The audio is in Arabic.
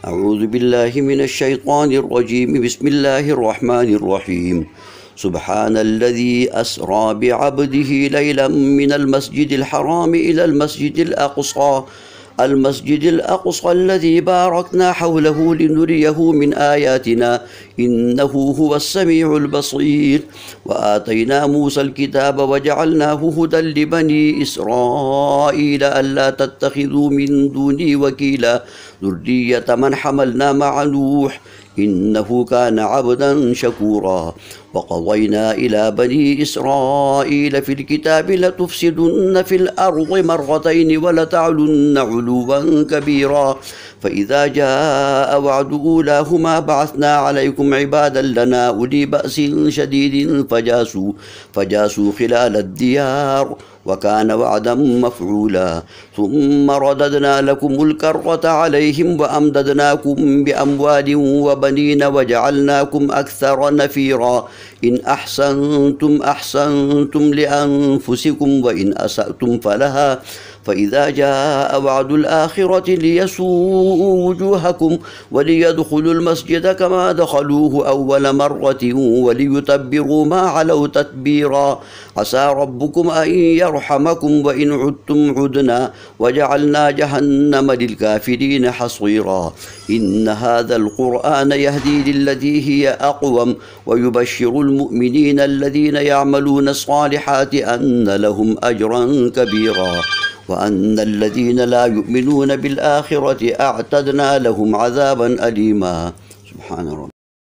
أعوذ بالله من الشيطان الرجيم. بسم الله الرحمن الرحيم. سبحان الذي أسرى بعبده ليلا من المسجد الحرام إلى المسجد الأقصى الذي باركنا حوله لنريه من آياتنا إنه هو السميع البصير. وآتينا موسى الكتاب وجعلناه هدى لبني إسرائيل ألا تتخذوا من دوني وكيلا ذرية من حملنا مع نوح إنه كان عبدا شكورا. وقضينا إلى بني إسرائيل في الكتاب لتفسدن في الأرض مرتين ولتعلن علوا كبيرا. فإذا جاء وعد أولاهما بعثنا عليكم عبادا لنا أولي بأس شديد فجاسوا خلال الديار وكان وعدا مفعولا. ثم رددنا لكم الكرة عليهم وأمددناكم بأموال وبنين وجعلناكم أكثر نفيرا. إن أحسنتم أحسنتم لأنفسكم وإن أسأتم فلها. فإذا جاء وعد الآخرة ليسوءوا وجوهكم وليدخلوا المسجد كما دخلوه أول مرة وليتبروا ما علوا تتبيرا. عسى ربكم أن يرحمكم وإن عدتم عدنا وجعلنا جهنم للكافرين حصيرا. إن هذا القرآن يهدي للتي هي أقوم ويبشر المؤمنين الذين يعملون الصالحات أن لهم أجرا كبيرا وأن الذين لا يؤمنون بالآخرة أعتدنا لهم عذابا أليما. سبحان ربي.